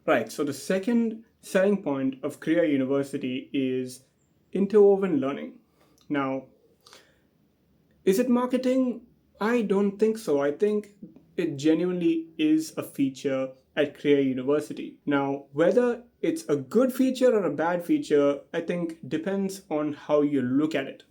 Right, so the second selling point of Krea University is interwoven learning. Now, is it marketing? I don't think so. I think it genuinely is a feature at Krea University. Now, whether it's a good feature or a bad feature, I think depends on how you look at it.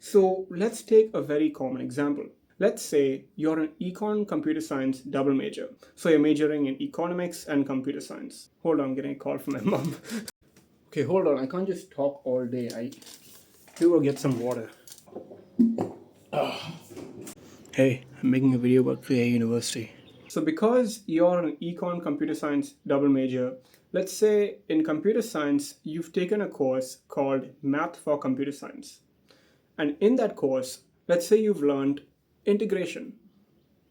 So let's take a very common example. Let's say you're an econ computer science double major. So you're majoring in economics and computer science. Hold on, I'm getting a call from my mom. Okay, hold on. I can't just talk all day. I do go get some water. Hey, I'm making a video about Krea University. So because you're an econ computer science double major, let's say in computer science, you've taken a course called Math for Computer Science. And in that course, let's say you've learned integration,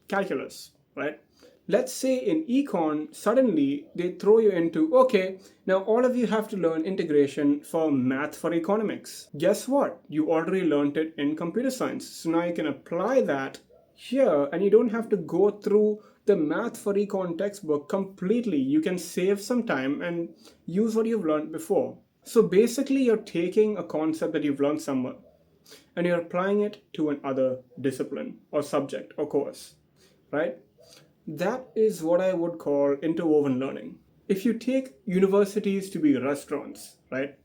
calculus, right? Let's say in econ, suddenly they throw you into, okay, now all of you have to learn integration for math for economics. Guess what? You already learned it in computer science. So now you can apply that here and you don't have to go through the math for econ textbook completely. You can save some time and use what you've learned before. So basically you're taking a concept that you've learned somewhere and you're applying it to another discipline or subject or course, right? That is what I would call interwoven learning. If you take universities to be restaurants, right?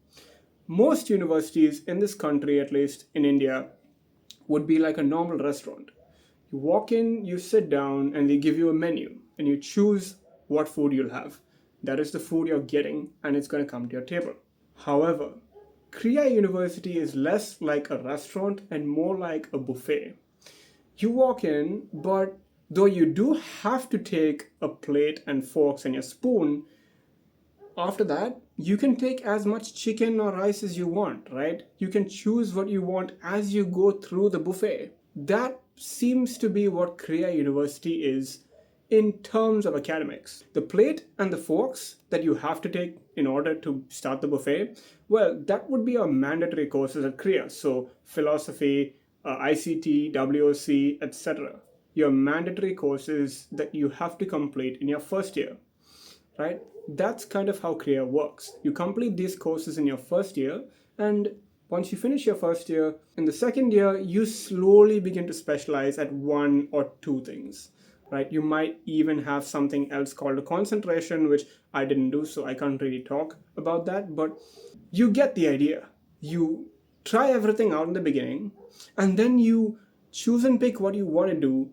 Most universities in this country, at least in India, would be like a normal restaurant. You walk in, you sit down, and they give you a menu, and you choose what food you'll have. That is the food you're getting, and it's going to come to your table. However, Krea University is less like a restaurant and more like a buffet. You walk in, but though you do have to take a plate and forks and your spoon, after that, you can take as much chicken or rice as you want, right? You can choose what you want as you go through the buffet. That seems to be what Krea University is in terms of academics. The plate and the forks that you have to take in order to start the buffet, well, that would be your mandatory courses at Krea. So philosophy, ICT, WOC, etc. Your mandatory courses that you have to complete in your first year, right? That's kind of how Krea works. You complete these courses in your first year, and once you finish your first year, in the second year, you slowly begin to specialize at one or two things, right? You might even have something else called a concentration, which I didn't do, so I can't really talk about that, but you get the idea. You try everything out in the beginning, and then you choose and pick what you want to do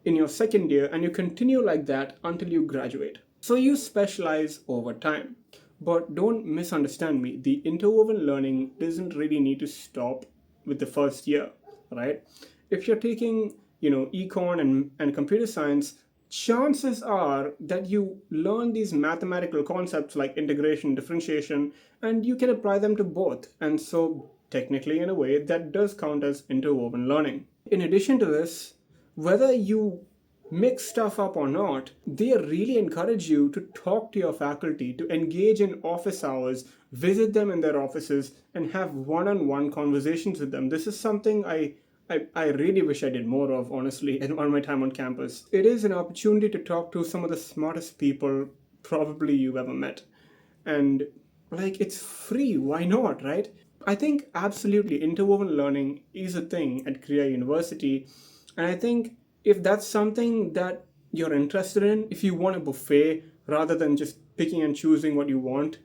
in your second year, and you continue like that until you graduate. So you specialize over time. But don't misunderstand me. The interwoven learning doesn't really need to stop with the first year, right? If you're taking, econ and computer science, chances are that you learn these mathematical concepts like integration, differentiation, and you can apply them to both. And so technically, in a way, that does count as interwoven learning. In addition to this, whether you mix stuff up or not, they really encourage you to talk to your faculty, to engage in office hours, visit them in their offices, and have one-on-one conversations with them. This is something I really wish I did more of, honestly, on my time on campus. It is an opportunity to talk to some of the smartest people probably you've ever met. And it's free, why not, right? I think absolutely interwoven learning is a thing at Krea University, and I think if that's something that you're interested in, if you want a buffet rather than just picking and choosing what you want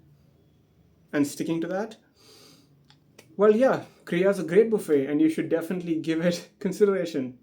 and sticking to that, well, yeah, Krea is a great buffet and you should definitely give it consideration.